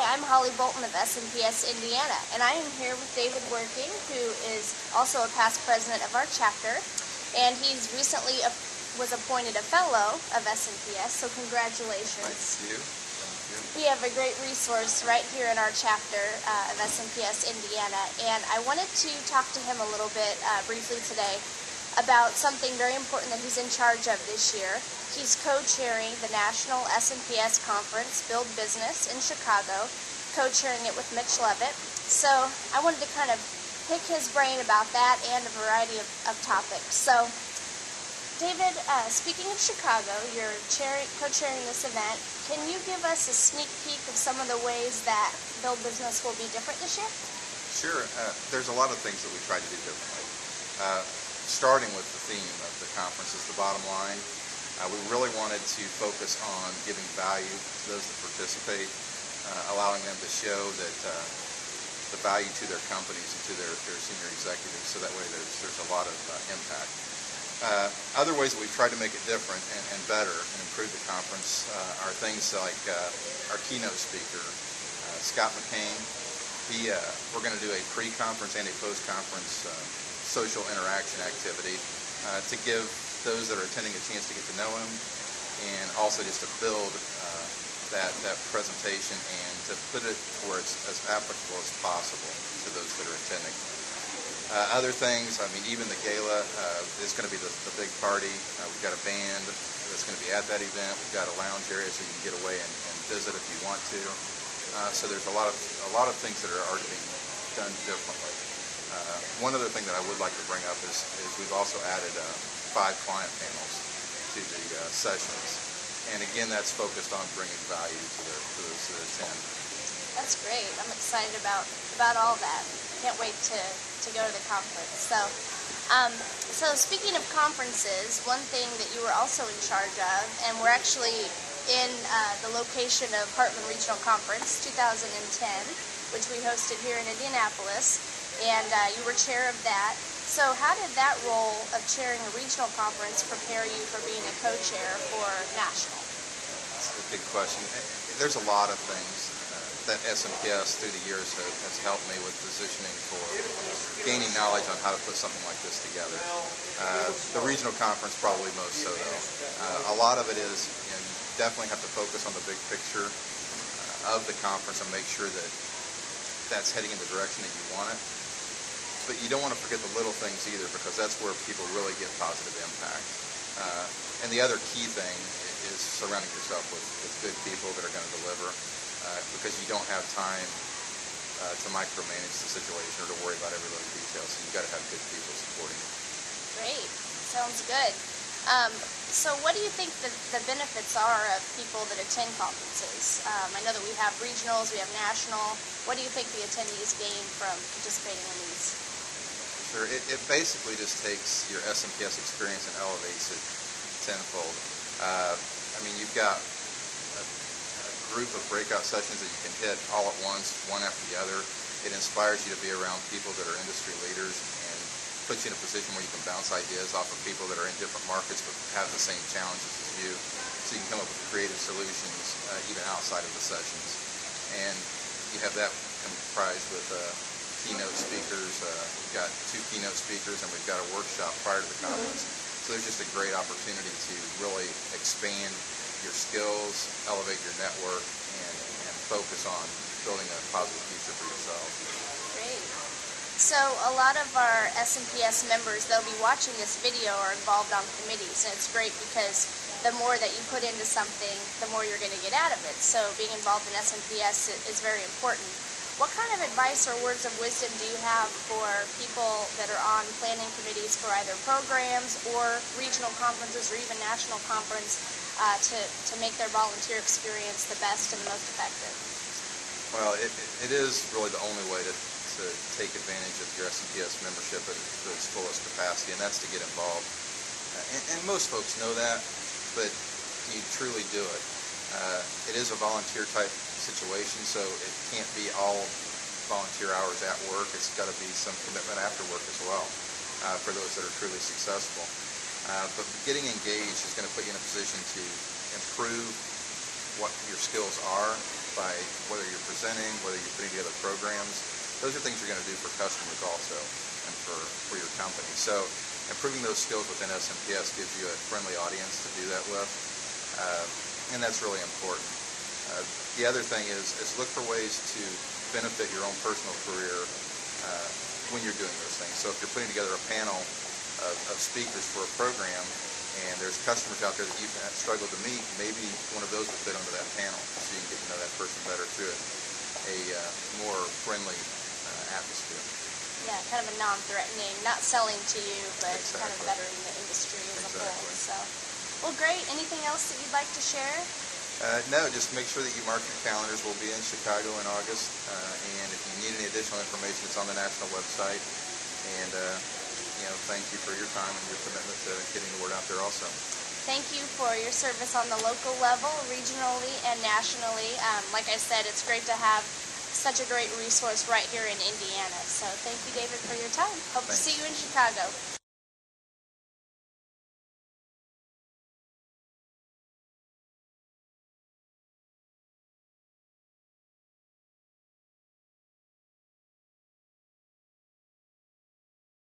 I'm Holly Bolton of SMPS Indiana, and I am here with David Werking, who is also a past president of our chapter, and he's recently was appointed a fellow of SMPS, so congratulations. Thank you. Thank you. We have a great resource right here in our chapter of SMPS Indiana, and I wanted to talk to him a little bit briefly today about something very important that he's in charge of this year. He's co-chairing the National SMPS Conference, Build Business, in Chicago, co-chairing it with Mitch Levitt. So I wanted to kind of pick his brain about that and a variety of topics. So David, speaking of Chicago, you're co-chairing this event. Can you give us a sneak peek of some of the ways that Build Business will be different this year? Sure. There's a lot of things that we try to do differently. Starting with the theme of the conference is the bottom line. We really wanted to focus on giving value to those that participate, allowing them to show that the value to their companies and to their senior executives, so that way there's a lot of impact. Other ways that we've tried to make it different and better and improve the conference are things like our keynote speaker, Scott McCain. We're going to do a pre-conference and a post-conference social interaction activity to give those that are attending a chance to get to know him, and also just to build that presentation and to put it where it's as applicable as possible to those that are attending. Other things, I mean, even the gala is going to be the big party. We've got a band that's going to be at that event. We've got a lounge area so you can get away and visit if you want to. So there's a lot of things that are already being done differently. One other thing that I would like to bring up is we've also added 5 client panels to the sessions, and again, that's focused on bringing value to those that attend. That's great. I'm excited about all that. Can't wait to go to the conference. So speaking of conferences, one thing that you were also in charge of, and we're actually in the location of Hartman Regional Conference 2010, which we hosted here in Indianapolis, and you were chair of that. So how did that role of chairing a regional conference prepare you for being a co-chair for national? That's a big question. There's a lot of things that SMPS through the years has helped me with positioning for gaining knowledge on how to put something like this together. The regional conference probably most so though. A lot of it is, you definitely have to focus on the big picture of the conference and make sure that that's heading in the direction that you want it. But you don't want to forget the little things either, because that's where people really get positive impact. And the other key thing is surrounding yourself with good people that are going to deliver, because you don't have time to micromanage the situation or to worry about every little detail. So you've got to have good people supporting you. Great. Sounds good. So what do you think the benefits are of people that attend conferences? I know that we have regionals, we have national. What do you think the attendees gain from participating in these? Sure. It basically just takes your SMPS experience and elevates it tenfold. I mean, you've got a group of breakout sessions that you can hit all at once, one after the other. It inspires you to be around people that are industry leaders and puts you in a position where you can bounce ideas off of people that are in different markets but have the same challenges as you. So you can come up with creative solutions even outside of the sessions. And you have that comprised with keynote speakers. We've got 2 keynote speakers, and we've got a workshop prior to the conference. So there's just a great opportunity to really expand your skills, elevate your network, and focus on building a positive future for yourself. Great. So a lot of our SMPS members, they'll be watching this video, are involved on committees, and it's great because the more that you put into something, the more you're going to get out of it. So being involved in SMPS is very important. What kind of advice or words of wisdom do you have for people that are on planning committees for either programs or regional conferences or even national conference to make their volunteer experience the best and the most effective? Well, it is really the only way to take advantage of your SMPS membership to its fullest capacity, and that's to get involved. And most folks know that, but you truly do it. It is a volunteer type situation, so it can't be all volunteer hours at work. It's got to be some commitment after work as well for those that are truly successful. But getting engaged is going to put you in a position to improve what your skills are by whether you're presenting, whether you're putting together programs. Those are things you're going to do for customers also and for your company. So improving those skills within SMPS gives you a friendly audience to do that with, and that's really important. The other thing is look for ways to benefit your own personal career when you're doing those things. So if you're putting together a panel of speakers for a program and there's customers out there that you've struggled to meet, maybe one of those will fit onto that panel so you can get to know that person better through a more friendly atmosphere. Yeah, kind of a non-threatening, not selling to you, but Exactly. kind of bettering the industry as a whole. Exactly. So, well, great. Anything else that you'd like to share? No, just make sure that you mark your calendars. We'll be in Chicago in August, and if you need any additional information, it's on the national website. And thank you for your time and your commitment to getting the word out there also. Thank you for your service on the local level, regionally, and nationally. Like I said, it's great to have such a great resource right here in Indiana. So thank you, David, for your time. Hope to see you in Chicago.